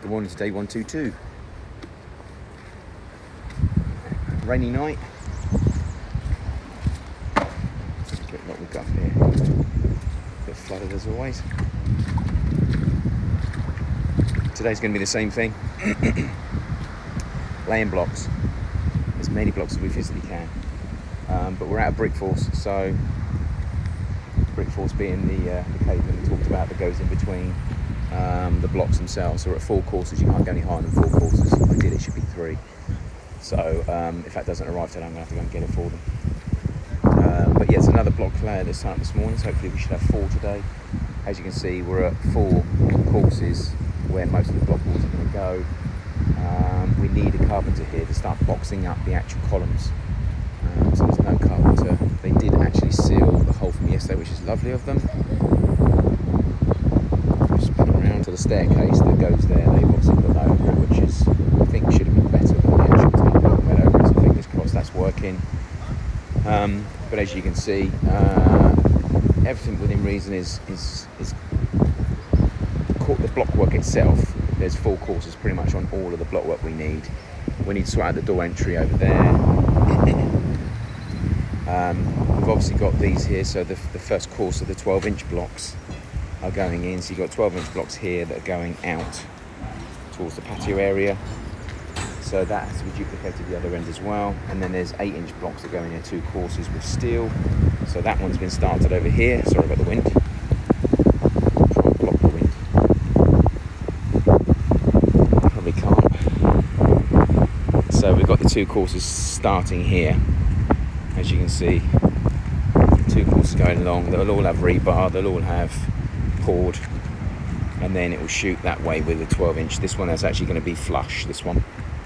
Good morning to day 122. Rainy night. Just a quick look we've got here. A bit flooded as always. Today's going to be the same thing. Laying blocks, as many blocks as we physically can. But we're out of brick force, so brick force being the cabling we talked about that goes in between the blocks themselves. So we're at 4 courses. You can't go any higher than 4 courses. Ideally it should be 3. So if that doesn't arrive today, I'm going to have to go and get it for them. But yeah, it's another block layer this time this morning, so hopefully we should have 4 today. As you can see, we're at 4 courses where most of the block walls are going to go. We need a carpenter here to start boxing up the actual columns. So there's no carpenter. They did actually seal the hole from yesterday, which is lovely of them. Spin around to the staircase that goes there. They've obviously put that over it, which is, I think, should have been better than the actual tape that went over it. So fingers crossed that's working. But as you can see, everything within reason is the block work itself. There's 4 courses pretty much on all of the block work we need. We need to sort out the door entry over there. We've obviously got these here, so the first course of the 12-inch blocks are going in. So you've got 12-inch blocks here that are going out towards the patio area. So that has to be duplicated the other end as well. And then there's 8-inch blocks that go in here, 2 courses with steel. So that one's been started over here. Sorry about the wind. Try and block the wind. Probably can't. So we've got the 2 courses starting here. As you can see, 2 courses going along. They'll all have rebar, they'll all have poured, and then it will shoot that way with a 12-inch. This one is actually going to be flush, this one.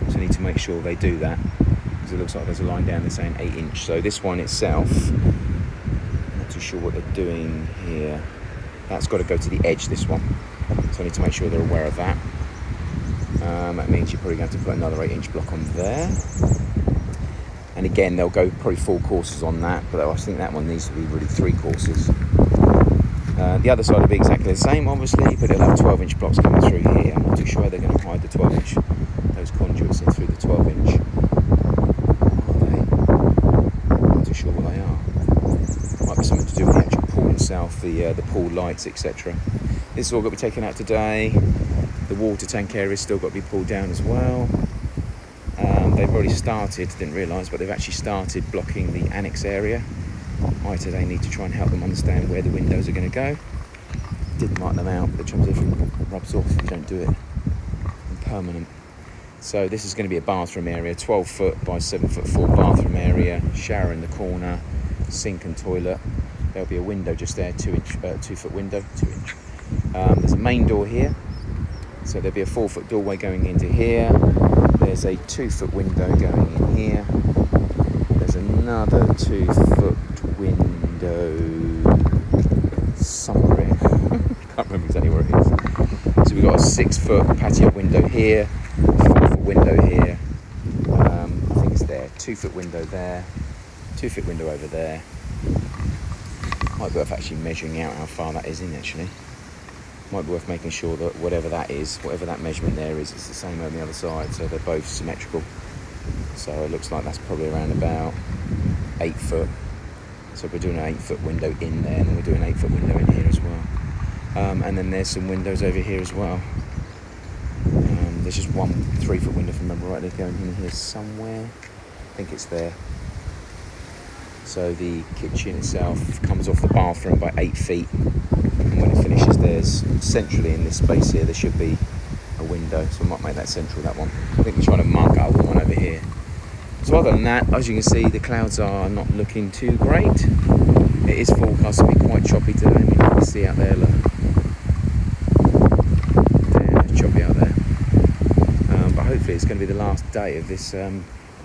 So I need to make sure they do that, because it looks like there's a line down there saying 8-inch. So this one itself, not too sure what they're doing here. That's got to go to the edge, this one. So I need to make sure they're aware of that. That means you're probably going to have to put another 8-inch block on there. And again, they'll go probably 4 courses on that, but I think that one needs to be really 3 courses. The other side will be exactly the same, obviously, but it'll have 12-inch blocks coming through here. I'm not too sure how they're going to hide the 12-inch, those conduits in through the 12-inch. Are they? I'm not too sure what they are. Might be something to do with the actual pool itself, the pool lights, etc. This is all got to be taken out today. The water tank area has still got to be pulled down as well. They've already started, didn't realise, but they've actually started blocking the Annex area. I today need to try and help them understand where the windows are going to go. Didn't mark them out, but the trouble is it rubs off if you don't do it permanent. So this is going to be a bathroom area, 12 foot by 7 foot 4 bathroom area, shower in the corner, sink and toilet. There'll be a window just there, 2 foot window, 2-inch. There's a main door here, so there'll be a 4 foot doorway going into here. There's a 2 foot window going in here. There's another 2 foot window somewhere. Can't remember exactly where it is. So we've got a 6 foot patio window here, 4 foot window here. I think it's there. 2 foot window there, 2 foot window over there. Might be worth actually measuring out how far that is in actually. Might be worth making sure that whatever that is, whatever that measurement there is, it's the same on the other side, so they're both symmetrical. So it looks like that's probably around about 8 foot. So we're doing an 8 foot window in there, and then we're doing an 8 foot window in here as well. And then there's some windows over here as well. There's just one 3 foot window, if I remember rightly, going in here somewhere. I think it's there. So the kitchen itself comes off the bathroom by 8 feet. And when it finishes, there's centrally in this space here, there should be a window. So we might make that central, that one. I think we're trying to mark out the one over here. So other than that, as you can see, the clouds are not looking too great. It is forecast to be quite choppy today. I mean, you can see out there, look. Yeah, it's choppy out there. But hopefully it's going to be the last day of this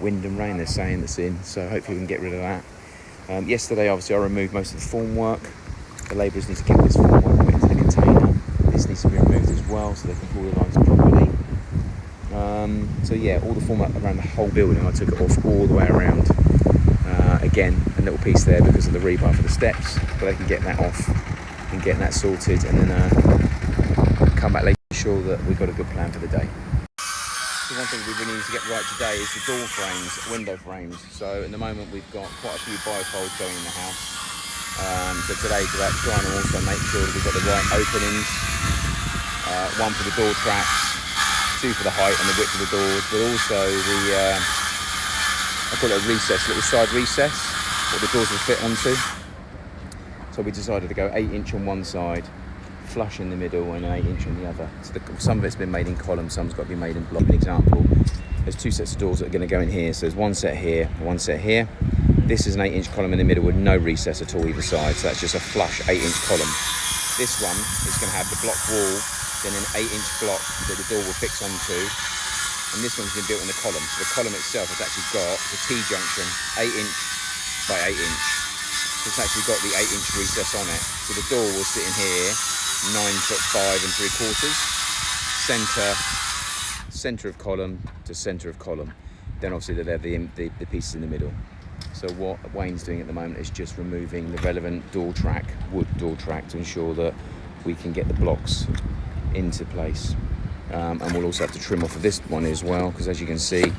wind and rain they're saying that's in. So hopefully we can get rid of that. Yesterday, obviously, I removed most of the formwork. The labourers need to get this formwork put into the container. This needs to be removed as well so they can pull the lines properly. So yeah, all the formwork around the whole building, I took it off all the way around. Again, a little piece there because of the rebar for the steps, but they can get that off and get that sorted, and then come back later to ensure that we we've got a good plan for the day. So one thing we really need to get right today is the door frames, window frames. So at the moment we've got quite a few bifolds going in the house. So today's about trying to also make sure that we've got the right openings. One for the door tracks, two for the height and the width of the doors, but also the, I call it a recess, little side recess, that the doors will fit onto. So we decided to go 8" on one side, flush in the middle and an 8" on the other. So some of it's been made in column, some's got to be made in block. An example, there's two sets of doors that are going to go in here. So there's one set here, one set here. This is an 8" column in the middle with no recess at all either side. So that's just a flush 8" column. This one is going to have the block wall, then an 8" block that the door will fix onto. And this one's been built in the column. So the column itself has actually got the T-junction, 8" by 8". So it's actually got the 8" recess on it. So the door will sit in here, 9'5" 3/4, centre of column to centre of column. Then obviously they'll have the pieces in the middle. So what Wayne's doing at the moment is just removing the relevant door track, wood door track, to ensure that we can get the blocks into place. And we'll also have to trim off of this one as well, because as you can see,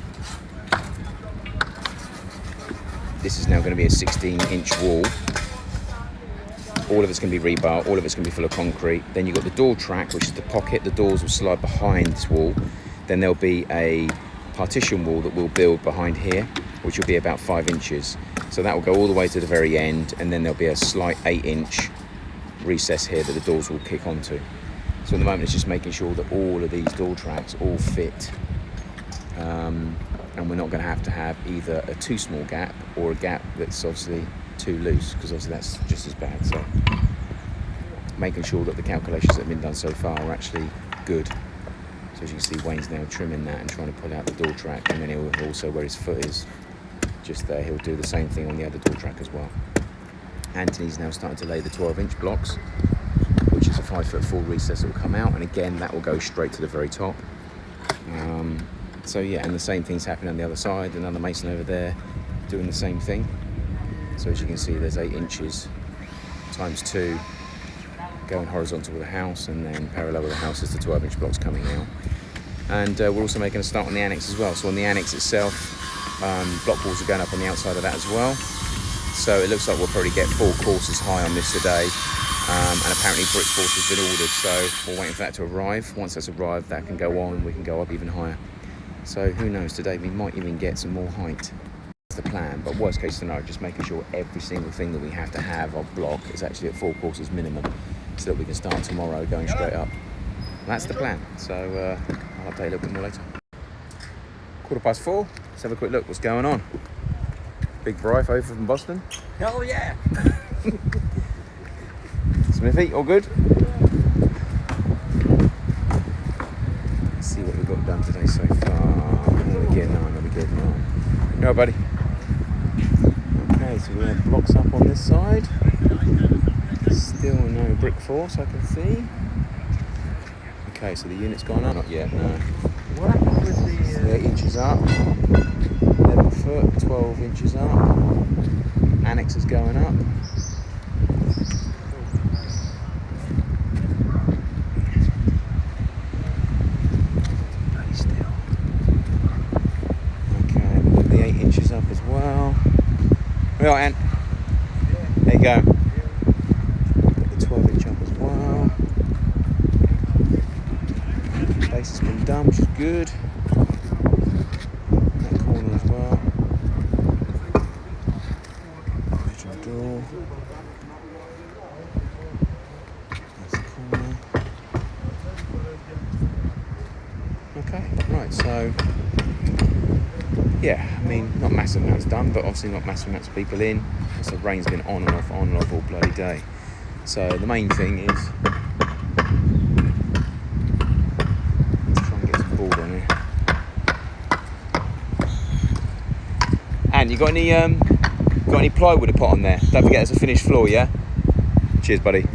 this is now going to be a 16" wall. All of it's going to be rebar, all of it's going to be full of concrete. Then you've got the door track, which is the pocket. The doors will slide behind this wall. Then there'll be a partition wall that we'll build behind here, which will be about 5". So that will go all the way to the very end, and then there'll be a slight 8" recess here that the doors will kick onto. So at the moment it's just making sure that all of these door tracks all fit. And we're not going to have either a too small gap or a gap that's obviously too loose, because obviously that's just as bad. So making sure that the calculations that have been done so far are actually good. So as you can see, Wayne's now trimming that and trying to pull out the door track, and then he'll also, where his foot is just there, he'll do the same thing on the other door track as well. Anthony's now starting to lay the 12" blocks, which is a 5'4" recess that will come out, and again that will go straight to the very top. So yeah, and the same thing's happening on the other side. Another mason over there doing the same thing. So as you can see, there's 8" times 2 going horizontal with the house, and then parallel with the house is the 12" blocks coming out. And we're also making a start on the annex as well. So on the annex itself, block walls are going up on the outside of that as well. So it looks like we'll probably get 4 courses high on this today. And apparently brick force has been ordered, so we're waiting for that to arrive. Once that's arrived, that can go on, we can go up even higher. So who knows, today we might even get some more height. That's the plan, but worst case scenario, just making sure every single thing that we have to have on block is actually at 4 courses minimum, so that we can start tomorrow going straight up. And that's the plan, so I'll update a little bit more later. 4:15, let's have a quick look what's going on. Big Bryce over from Boston. Hell yeah! Smithy, all good? Let's see what we've got done today so far. Are we getting on? Are we getting on? You all right, buddy? Okay, so we have blocks up on this side. Still no brick force, I can see. Okay, so the unit's gone up. Not yet, no. What happened with the... So 8 inches up. 11 foot, 12" up. Annex is going up. Up as well. Right, Ant. There you go. Got the 12" up as well. Base has been done, which is good. That corner as well. Bedroom door. That's the corner. Okay, right, so yeah, I mean, not massive amounts done, but obviously not massive amounts of people in. So the rain's been on and off all bloody day. So the main thing is, let's try and get some board on here. And you got any plywood to put on there? Don't forget it's a finished floor, yeah? Cheers, buddy.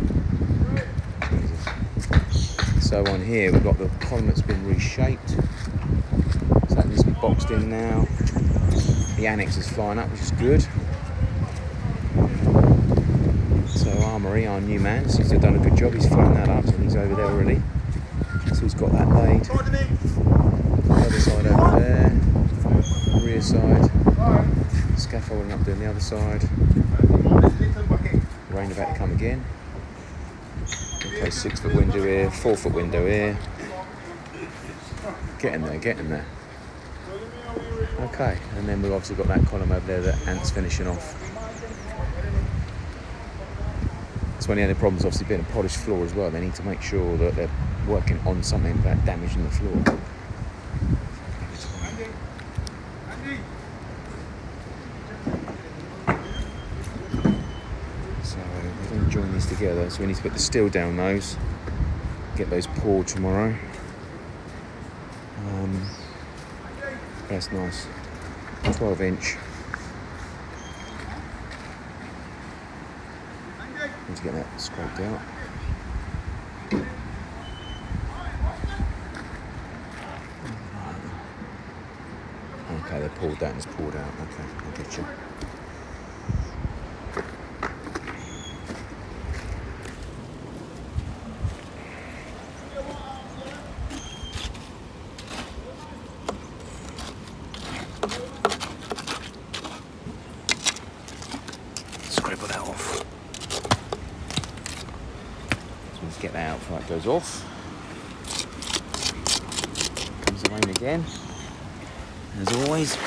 So on here we've got the column that's been reshaped. So that needs to be boxed in now. The annex is flying up, which is good. So Armory, our new man, seems to have done a good job. He's flown that up, so he's over there already. So he's got that laid. The other side over there, rear side. Scaffolding up doing the other side. Rain about to come again. Okay, 6-foot window here, 4-foot window here. Getting there. Okay, and then we've obviously got that column over there that Ant's finishing off. That's one of the only problems, obviously, being a polished floor as well. They need to make sure that they're working on something without damaging the floor. So we're going to join these together. So we need to put the steel down those, get those poured tomorrow. That's nice. 12-inch. Need to get that scraped out. Okay, they're pulled down. It's pulled out. Okay, I'll get you. Scrape that off. So let's get that out before it goes off. Comes the rain again. As always.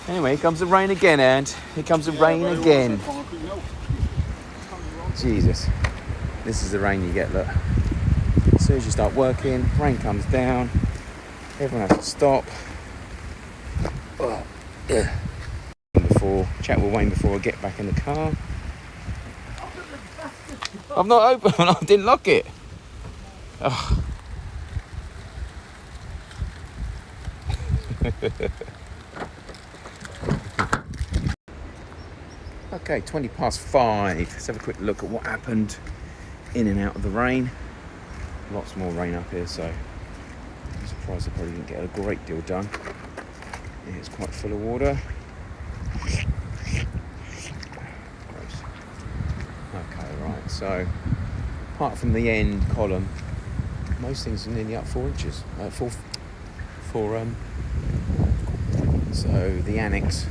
Anyway, here comes the rain again, and here comes the rain again. Jesus, this is the rain you get, look. As soon as you start working, rain comes down, everyone has to stop. Chat with Wayne before I get back in the car. I've not opened, I didn't lock it. Oh. Okay, 5:20. Let's have a quick look at what happened in and out of the rain. Lots more rain up here, so I'm surprised I probably didn't get a great deal done. Yeah, it's quite full of water. Gross. Okay, right, so apart from the end column, most things are nearly up 4 inches. So the annex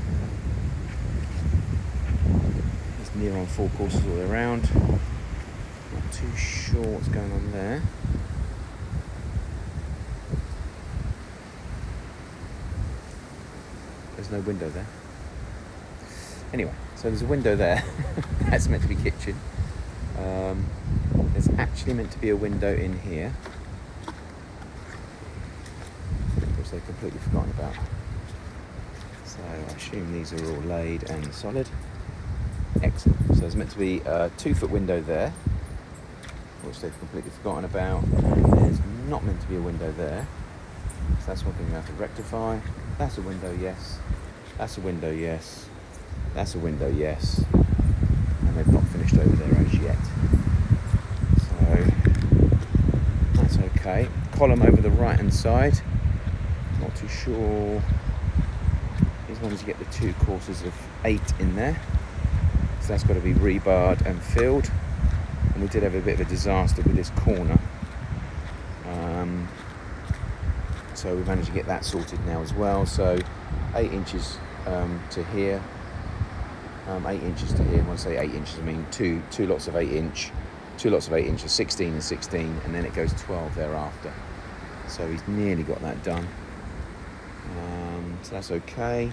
is near on 4 courses all the way around. Not too sure what's going on there. There's no window there. Anyway, so there's a window there. That's meant to be kitchen. There's actually meant to be a window in here, which they've completely forgotten about. So I assume these are all laid and solid. Excellent. So there's meant to be a 2-foot window there, which they've completely forgotten about. There's not meant to be a window there. So that's one thing we have to rectify. That's a window, yes. That's a window, yes. That's a window, yes. And they've not finished over there as yet. So that's okay. Column over the right hand side. Not too sure. He's wanted to get the 2 courses of 8 in there. So that's got to be rebarred and filled. And we did have a bit of a disaster with this corner. So we managed to get that sorted now as well. So 8 inches to here. 8 inches to here. When I say 8 inches, I mean two lots of 8 inch. 2 lots of 8 inches, 16 and 16, and then it goes 12 thereafter. So he's nearly got that done. So that's okay.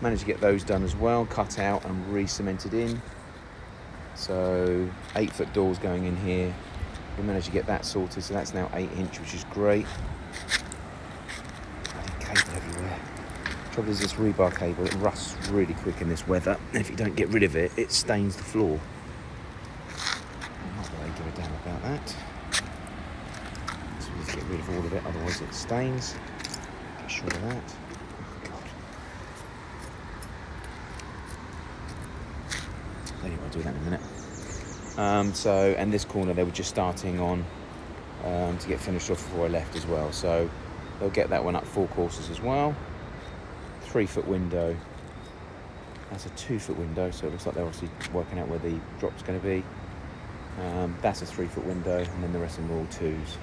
Managed to get those done as well, cut out and re-cemented in. So 8-foot doors going in here. We managed to get that sorted, so that's now 8 inch, which is great. Bloody cable everywhere. Trouble is this rebar cable, it rusts really quick in this weather. If you don't get rid of it, it stains the floor. I'm not really give a damn about that. So we need to get rid of all of it, otherwise it stains. Get sure of that. Anyway, I'll do that in a minute. And this corner they were just starting on to get finished off before I left as well. So they'll get that one up 4 courses as well. 3-foot window. That's a 2-foot window, so it looks like they're obviously working out where the drop's going to be. That's a 3-foot window, and then the rest of them are all 2s.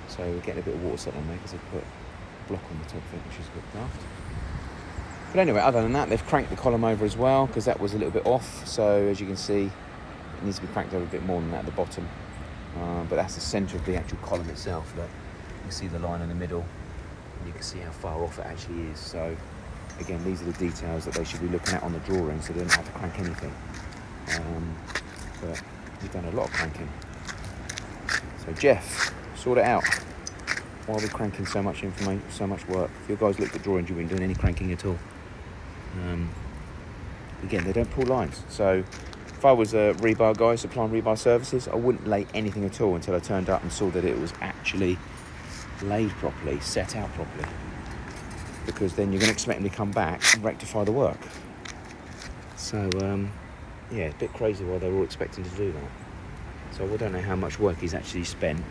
So we're getting a bit of water set on there because they've put a block on the top of it, which is a bit daft. But anyway, other than that, they've cranked the column over as well because that was a little bit off. So as you can see, it needs to be cranked over a bit more than that at the bottom. But that's the centre of the actual column itself. Look, you can see the line in the middle, and you can see how far off it actually is. So again, these are the details that they should be looking at on the drawing, so they don't have to crank anything. But we've done a lot of cranking. So Jeff, sort it out. Why are we cranking so much information, so much work? If you guys looked at drawings, you weren't doing any cranking at all. Again, they don't pull lines. So if I was a rebar guy supplying rebar services, I wouldn't lay anything at all until I turned up and saw that it was actually laid properly, set out properly. Because then you're going to expect them to come back and rectify the work. So, yeah, it's a bit crazy why they were all expecting to do that. So I don't know how much work he's actually spent,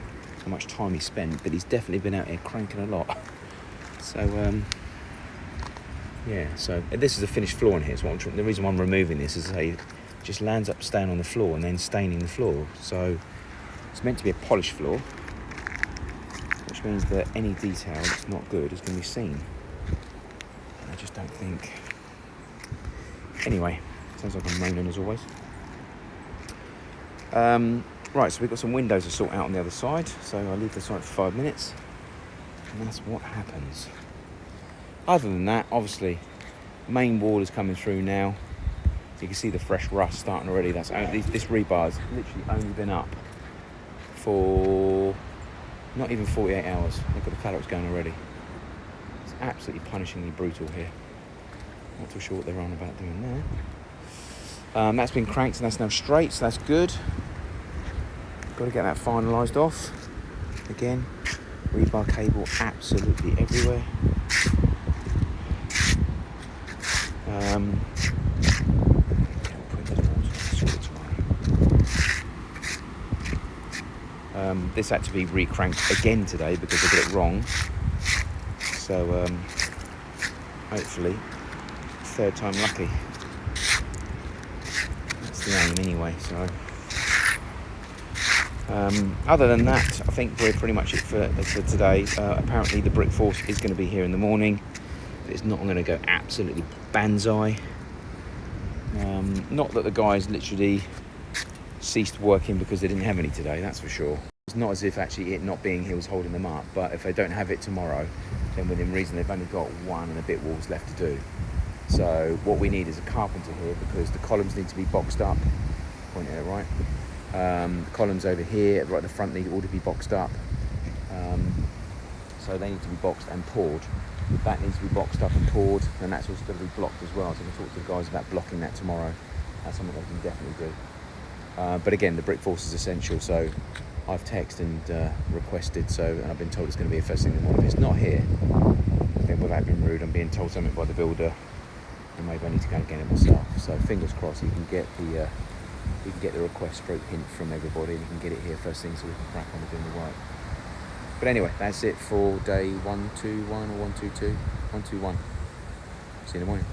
how much time he spent, but he's definitely been out here cranking a lot. So, yeah, so this is a finished floor in here. So the reason why I'm removing this is it just lands up staying on the floor and then staining the floor. So it's meant to be a polished floor, which means that any detail that's not good is going to be seen. I just don't think. Anyway, sounds like I'm moaning as always. Right, so we've got some windows to sort out on the other side. So I leave the site for 5 minutes, and that's what happens. Other than that, obviously, main wall is coming through now. You can see the fresh rust starting already. This rebar's literally only been up for not even 48 hours. Look at the colour it's going already. It's absolutely punishingly brutal here. Not too sure what they're on about doing there. That's been cranked and that's now straight, so that's good. Got to get that finalised off. Again, rebar cable absolutely everywhere. This had to be re-cranked again today because I got it wrong. So hopefully, 3rd time lucky. That's the aim anyway. So other than that, I think we're pretty much it for today. Apparently the brick force is going to be here in the morning. It's not going to go absolutely banzai. Not that the guys literally ceased working because they didn't have any today, that's for sure. It's not as if actually it not being here was holding them up, but if they don't have it tomorrow, then within reason they've only got 1 and a bit walls left to do. So what we need is a carpenter here because the columns need to be boxed up. Point it right. The columns over here, right at the front, need all to be boxed up. So they need to be boxed and poured. That needs to be boxed up and poured, and that's also going to be blocked as well. So I can talk to the guys about blocking that tomorrow. That's something they can definitely do. But again, the brick force is essential, so I've texted and requested, and I've been told it's going to be a first thing in the morning. If it's not here, then without being rude, I'm being told something by the builder, and maybe I need to go and get it myself. So fingers crossed, you can get the request stroke hint from everybody, and you can get it here first thing, so we can crack on with doing the work. But anyway, that's it for day 121 or 122, 121. See you in the morning.